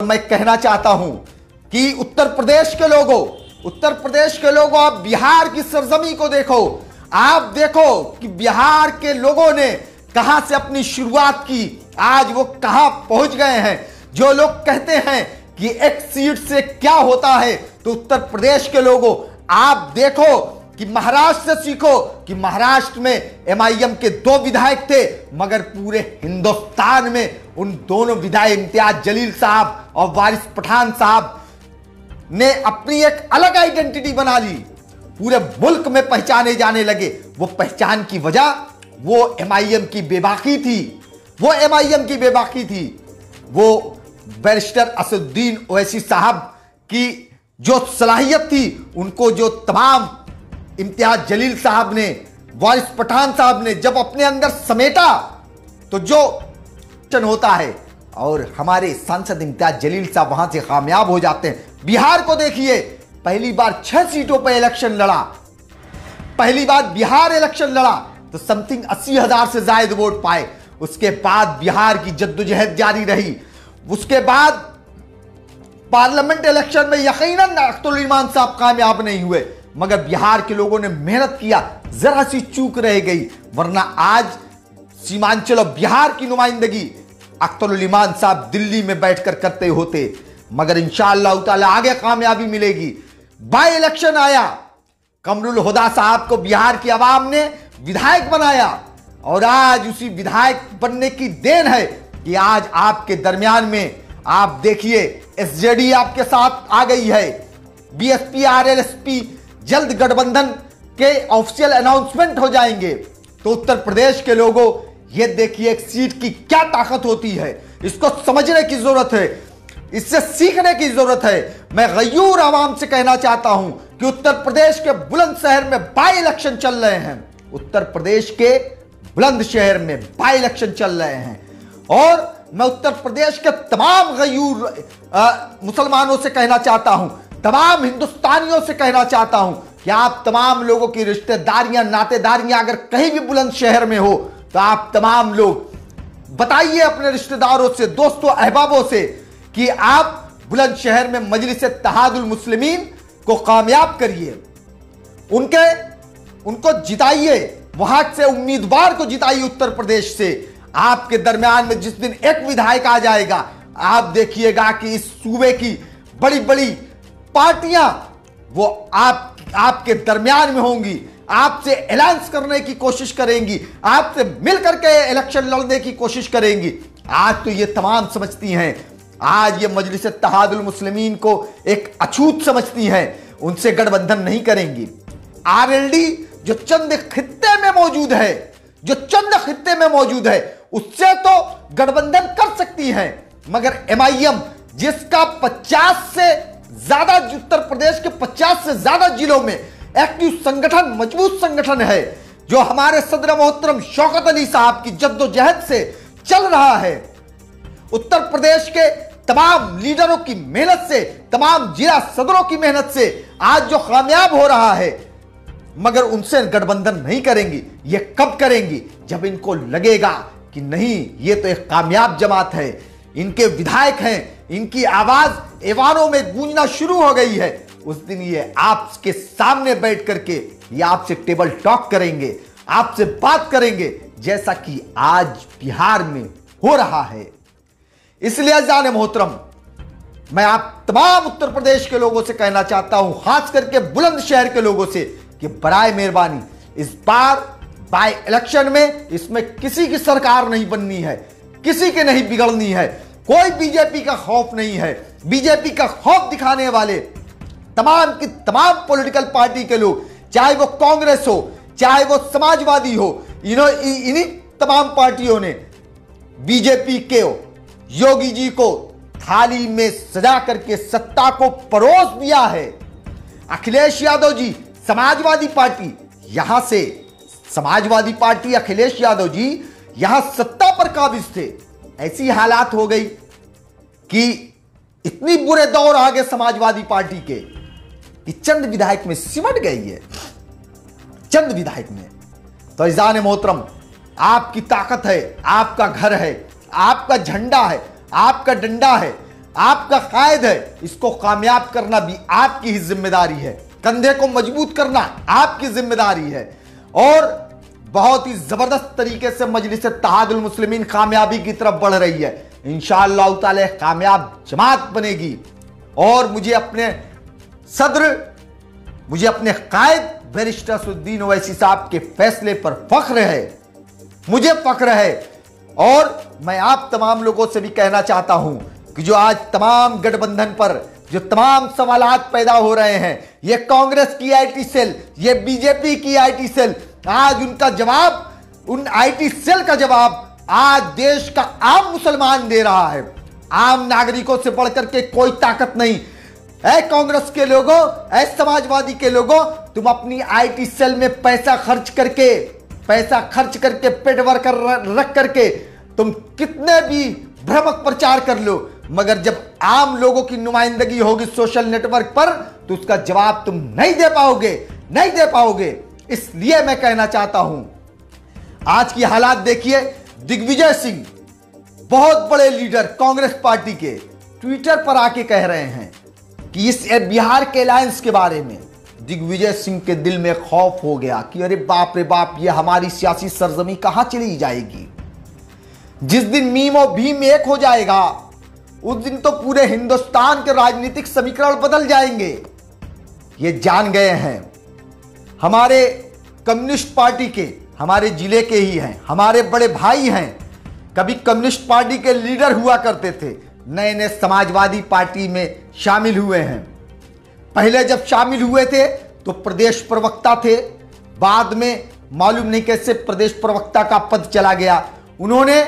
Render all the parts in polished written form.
मैं कहना चाहता हूं कि उत्तर प्रदेश के लोगों आप बिहार की सरजमी को देखो। आप देखो कि बिहार के लोगों ने कहां से अपनी शुरुआत की, आज वो कहां पहुंच गए हैं। जो लोग कहते हैं कि एक सीट से क्या होता है, तो उत्तर प्रदेश के लोगों आप देखो कि महाराष्ट्र से सीखो कि महाराष्ट्र में एमआईएम के 2 विधायक थे, मगर पूरे हिंदुस्तान में उन दोनों विधायक इम्तियाज जलील साहब और वारिस पठान साहब ने अपनी एक अलग आइडेंटिटी बना ली, पूरे मुल्क में पहचाने जाने लगे। वो पहचान की वजह वो एमआईएम की बेबाकी थी, वो बैरिस्टर असदुद्दीन ओवैसी साहब की जो सलाहियत थी, उनको जो तमाम इम्तियाज जलील साहब ने, वारिस पठान साहब ने जब अपने अंदर समेटा, तो जो होता है और हमारे सांसद इम्तियाज जलील साहब वहां से कामयाब हो जाते हैं। बिहार को देखिए, पहली बार 6 सीटों पर इलेक्शन लड़ा, पहली बार बिहार इलेक्शन लड़ा तो समथिंग 80,000 से ज्यादा वोट पाए। उसके बाद बिहार की जद्दोजहद जारी रही। उसके बाद पार्लियामेंट इलेक्शन में यकीनन अख्तरुल ईमान साहब कामयाब नहीं हुए, मगर बिहार के लोगों ने मेहनत किया, जरा सी चूक रह गई, वरना आज सीमांचल और बिहार की नुमाइंदगी अख्तरुल ईमान साहब दिल्ली में बैठकर करते होते। मगर इंशाअल्लाह ताला आगे कामयाबी मिलेगी। बाय इलेक्शन आया, कमरुल हुदा साहब को बिहार की आवाम ने विधायक बनाया, और आज उसी विधायक बनने की देन है कि आज आपके दरमियान में आप देखिए एसजेडी आपके साथ आ गई है, बीएसपी आरएलएसपी जल्द गठबंधन के ऑफिशियल अनाउंसमेंट हो जाएंगे। तो उत्तर प्रदेश के लोगों ये देखिए एक सीट की क्या ताकत होती है, इसको समझने की जरूरत है, इससे सीखने की जरूरत है। मैं गयूर आवाम से कहना चाहता हूं कि उत्तर प्रदेश के बुलंदशहर में बाई इलेक्शन चल रहे हैं, उत्तर प्रदेश के बुलंदशहर में बाई इलेक्शन चल रहे हैं, और मैं उत्तर प्रदेश के तमाम गयूर मुसलमानों से कहना चाहता हूं, तमाम हिंदुस्तानियों से कहना चाहता हूं कि आप तमाम लोगों की रिश्तेदारियां नातेदारियां अगर कहीं भी बुलंदशहर में हो, तो आप तमाम लोग बताइए अपने रिश्तेदारों से, दोस्तों, अहबाबों से कि आप बुलंदशहर में मजलिस इत्तेहादुल मुस्लिमीन को कामयाब करिए, उनको जिताइए, वहां से उम्मीदवार को जिताइए उत्तर प्रदेश से। आपके दरमियान में जिस दिन एक विधायक आ जाएगा, आप देखिएगा कि इस सूबे की बड़ी बड़ी पार्टियां वो आपके दरमियान में होंगी, आपसे अलायंस करने की कोशिश करेंगी, आपसे मिलकर के इलेक्शन लड़ने की कोशिश करेंगी। आज तो ये तमाम समझती हैं, आज ये मजलिस इत्तेहादुल मुस्लिमीन को एक अछूत समझती हैं, उनसे गठबंधन नहीं करेंगी। आरएलडी जो चंद खित्ते में मौजूद है, उससे तो गठबंधन कर सकती है, मगर एमआईएम जिसका 50 से ज्यादा, उत्तर प्रदेश के 50 से ज्यादा जिलों में एक्टिव संगठन, मजबूत संगठन है, जो हमारे सदर मोहतरम शौकत अली साहब की जद्दोजहद से चल रहा है, उत्तर प्रदेश के तमाम लीडरों की मेहनत से, तमाम जिला सदरों की मेहनत से आज जो कामयाब हो रहा है, मगर उनसे गठबंधन नहीं करेंगी। ये कब करेंगी? जब इनको लगेगा कि नहीं, ये तो एक कामयाब जमात है, इनके विधायक हैं, इनकी आवाज ऐवानों में गूंजना शुरू हो गई है, उस दिन ये आपके सामने बैठ करके ये आपसे टेबल टॉक करेंगे, आपसे बात करेंगे, जैसा कि आज बिहार में हो रहा है। इसलिए अज़ान मोहतरम, मैं आप तमाम उत्तर प्रदेश के लोगों से कहना चाहता हूं, खास करके बुलंदशहर के लोगों से, कि बराए मेहरबानी इस बार बाय इलेक्शन में इसमें किसी की सरकार नहीं बननी है, किसी की नहीं बिगड़नी है, कोई बीजेपी का खौफ नहीं है। बीजेपी का खौफ दिखाने वाले तमाम की तमाम पॉलिटिकल पार्टी के लोग, चाहे वो कांग्रेस हो, चाहे वो समाजवादी हो, इन्हीं तमाम पार्टियों ने बीजेपी के योगी जी को थाली में सजा करके सत्ता को परोस दिया है। अखिलेश यादव जी समाजवादी पार्टी, यहां से समाजवादी पार्टी, अखिलेश यादव जी यहां सत्ता पर काबिज थे। ऐसी हालात हो गई कि इतनी बुरे दौर आ गए समाजवादी पार्टी के कि चंद विधायक में सिमट गई है, चंद विधायक में। तो इज़ान मोहतरम, आपकी ताकत है, आपका घर है, आपका झंडा है, आपका डंडा है, आपका कायद है, इसको कामयाब करना भी आपकी ही जिम्मेदारी है। कंधे को मजबूत करना आपकी जिम्मेदारी है। और बहुत ही जबरदस्त तरीके से मजलिस इत्तेहादुल मुस्लिमीन कामयाबी की तरफ बढ़ रही है। इंशाअल्लाह ताला कामयाब जमात बनेगी। और मुझे अपने सदर, मुझे अपने कायद बैरिस्टर असदुद्दीन ओवैसी साहब के फैसले पर फख्र है, मुझे फख्र है। और मैं आप तमाम लोगों से भी कहना चाहता हूं कि जो आज तमाम गठबंधन पर जो तमाम सवालात पैदा हो रहे हैं, ये कांग्रेस की आईटी सेल, ये बीजेपी की आईटी सेल, आज उनका जवाब, उन आईटी सेल का जवाब आज देश का आम मुसलमान दे रहा है। आम नागरिकों से बढ़कर के कोई ताकत नहीं। ऐ कांग्रेस के लोगों, ऐ समाजवादी के लोगों, तुम अपनी आईटी सेल में पैसा खर्च करके पेट भर कर रख करके तुम कितने भी भ्रामक प्रचार कर लो, मगर जब आम लोगों की नुमाइंदगी होगी सोशल नेटवर्क पर तो उसका जवाब तुम नहीं दे पाओगे। इसलिए मैं कहना चाहता हूं, आज की हालात देखिए। दिग्विजय सिंह, बहुत बड़े लीडर कांग्रेस पार्टी के, ट्विटर पर आके कह रहे हैं कि इस बिहार के अलायंस के बारे में। दिग्विजय सिंह के दिल में खौफ हो गया कि अरे बाप रे बाप, ये हमारी सियासी सरजमी कहां चली जाएगी। जिस दिन मीम और भीम एक हो जाएगा, उस दिन तो पूरे हिंदुस्तान के राजनीतिक समीकरण बदल जाएंगे। ये जान गए हैं। हमारे कम्युनिस्ट पार्टी के, हमारे जिले के ही हैं, हमारे बड़े भाई हैं, कभी कम्युनिस्ट पार्टी के लीडर हुआ करते थे, नए नए समाजवादी पार्टी में शामिल हुए हैं। पहले जब शामिल हुए थे तो प्रदेश प्रवक्ता थे, बाद में मालूम नहीं कैसे प्रदेश प्रवक्ता का पद चला गया। उन्होंने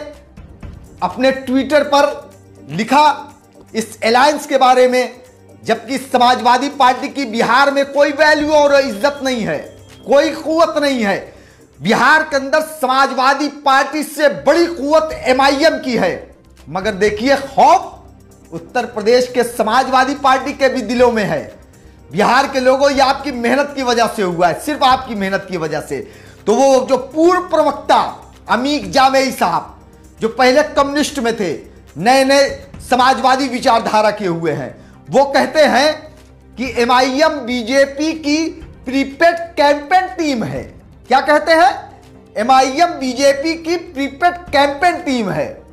अपने ट्विटर पर लिखा इस अलायंस के बारे में, जबकि समाजवादी पार्टी की बिहार में कोई वैल्यू और इज्जत नहीं है, कोई कुव्वत नहीं है। बिहार के अंदर समाजवादी पार्टी से बड़ी कुव्वत एमआईएम की है। मगर देखिए, खौफ उत्तर प्रदेश के समाजवादी पार्टी के भी दिलों में है। बिहार के लोगों, ये आपकी मेहनत की वजह से हुआ है, सिर्फ आपकी मेहनत की वजह से। तो वो जो पूर्व प्रवक्ता अमीक जामेई साहब, जो पहले कम्युनिस्ट में थे, नए नए समाजवादी विचारधारा के हुए हैं, वो कहते हैं कि एमआईएम बीजेपी की प्रीपेड कैंपेन टीम है। क्या कहते हैं? एमआईएम बीजेपी की प्रीपेड कैंपेन टीम है,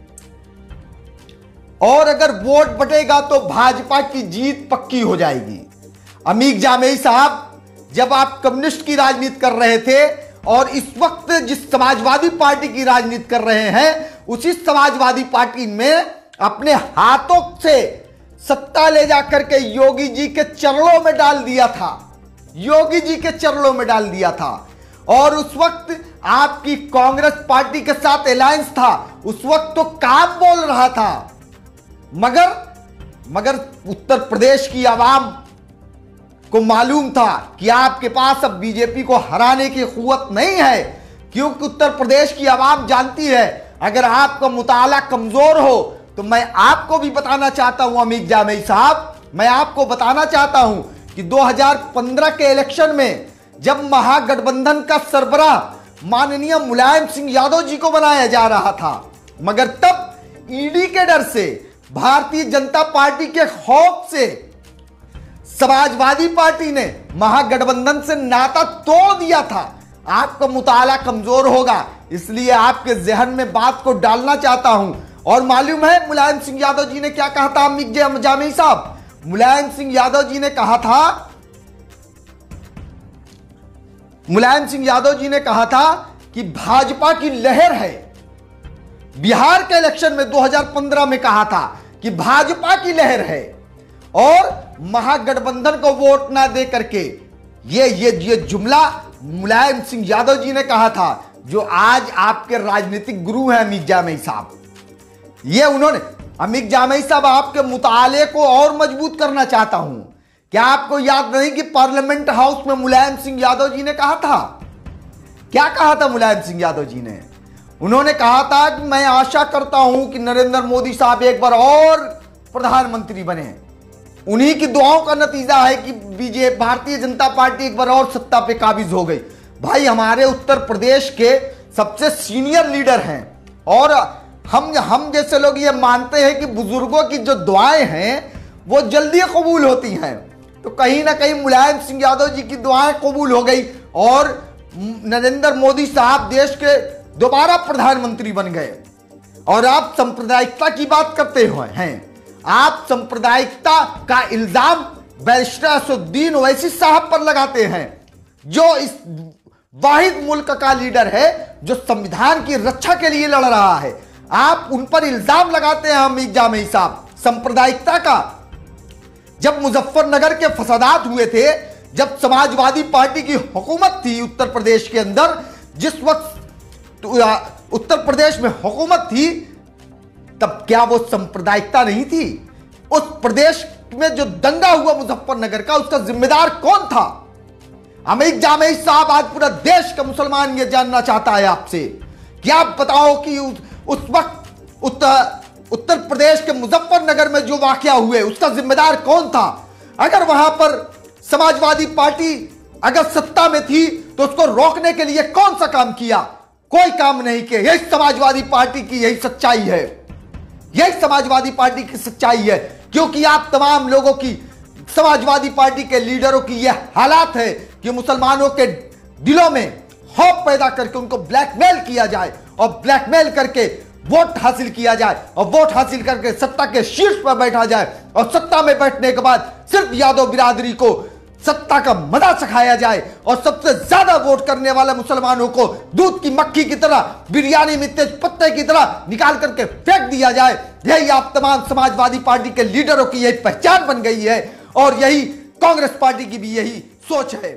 और अगर वोट बटेगा तो भाजपा की जीत पक्की हो जाएगी। अमीक जामेई साहब, जब आप कम्युनिस्ट की राजनीति कर रहे थे और इस वक्त जिस समाजवादी पार्टी की राजनीति कर रहे हैं, उसी समाजवादी पार्टी में अपने हाथों से सत्ता ले जाकर के योगी जी के चरणों में डाल दिया था, योगी जी के चरणों में डाल दिया था। और उस वक्त आपकी कांग्रेस पार्टी के साथ अलायंस था, उस वक्त तो काम बोल रहा था, मगर उत्तर प्रदेश की आवाम को मालूम था कि आपके पास अब बीजेपी को हराने की कुव्वत नहीं है, क्योंकि उत्तर प्रदेश की आवाम जानती है अगर आपका मुताला कमजोर हो तो मैं आपको भी बताना चाहता हूं अमीक जामेई साहब, मैं आपको बताना चाहता हूं कि 2015 के इलेक्शन में जब महागठबंधन का सरबराह माननीय मुलायम सिंह यादव जी को बनाया जा रहा था, मगर तब ईडी के डर से, भारतीय जनता पार्टी के खौफ से समाजवादी पार्टी ने महागठबंधन से नाता तोड़ दिया था। आपका मुताला कमजोर होगा, इसलिए आपके जहन में बात को डालना चाहता हूं। और मालूम है मुलायम सिंह यादव जी ने क्या कहा था? अमीक जामेई साहब, मुलायम सिंह यादव जी ने कहा था, मुलायम सिंह यादव जी ने कहा था कि भाजपा की लहर है। बिहार के इलेक्शन में 2015 में कहा था कि भाजपा की लहर है, और महागठबंधन को वोट ना दे करके ये जुमला मुलायम सिंह यादव जी ने कहा था, जो आज आपके राजनीतिक गुरु हैं अमीक जामेई साहब। ये उन्होंने, अमीक जामेई साहब, आपके मुताले को और मजबूत करना चाहता हूं। क्या आपको याद नहीं कि पार्लियामेंट हाउस में मुलायम सिंह यादव जी ने कहा था? क्या कहा था मुलायम सिंह यादव जी ने? उन्होंने कहा था कि मैं आशा करता हूं कि नरेंद्र मोदी साहब एक बार और प्रधानमंत्री बने। उन्हीं की दुआओं का नतीजा है कि बीजेपी, भारतीय जनता पार्टी एक बार और सत्ता पे काबिज हो गई। भाई, हमारे उत्तर प्रदेश के सबसे सीनियर लीडर हैं और हम जैसे लोग ये मानते हैं कि बुजुर्गों की जो दुआएं हैं वो जल्दी कबूल होती हैं, तो कहीं ना कहीं मुलायम सिंह यादव जी की दुआएं कबूल हो गई और नरेंद्र मोदी साहब देश के दोबारा प्रधानमंत्री बन गए। और आप सांप्रदायिकता की बात करते हैं, आप सांप्रदायिकता का इल्जाम बैरिस्टर असदुद्दीन ओवैसी साहब पर लगाते हैं, जो इस वाहिद मुल्क का लीडर है जो संविधान की रक्षा के लिए लड़ रहा है। आप उन पर इल्जाम लगाते हैं हमीद जामेई साहब सांप्रदायिकता का। जब मुजफ्फरनगर के फसादात हुए थे, जब समाजवादी पार्टी की हुकूमत थी उत्तर प्रदेश के अंदर, जिस वक्त उत्तर प्रदेश में हुकूमत थी, तब क्या वो सांप्रदायिकता नहीं थी? उस प्रदेश में जो दंगा हुआ मुजफ्फरनगर का, उसका जिम्मेदार कौन था? हमीद जामेई साहब, आज पूरा देश का मुसलमान ये जानना चाहता है आपसे कि आप बताओ कि उस वक्त उत्तर प्रदेश के मुजफ्फरनगर में जो वाकया हुए उसका जिम्मेदार कौन था? अगर वहां पर समाजवादी पार्टी अगर सत्ता में थी तो उसको रोकने के लिए कौन सा काम किया? कोई काम नहीं किया। यही समाजवादी पार्टी की यही सच्चाई है, यही समाजवादी पार्टी की सच्चाई है। क्योंकि आप तमाम लोगों की, समाजवादी पार्टी के लीडरों की यह हालात है कि मुसलमानों के दिलों में खौफ पैदा करके उनको ब्लैकमेल किया जाए और ब्लैकमेल करके वोट हासिल किया जाए और वोट हासिल करके सत्ता के शीर्ष पर बैठा जाए और सत्ता में बैठने के बाद सिर्फ यादव बिरादरी को सत्ता का मजा चखाया जाए और सबसे ज्यादा वोट करने वाले मुसलमानों को दूध की मक्खी की तरह, बिरयानी में तेज पत्ते की तरह निकाल करके फेंक दिया जाए। यही आप तमाम समाजवादी पार्टी के लीडरों की यही पहचान बन गई है और यही कांग्रेस पार्टी की भी यही सोच है।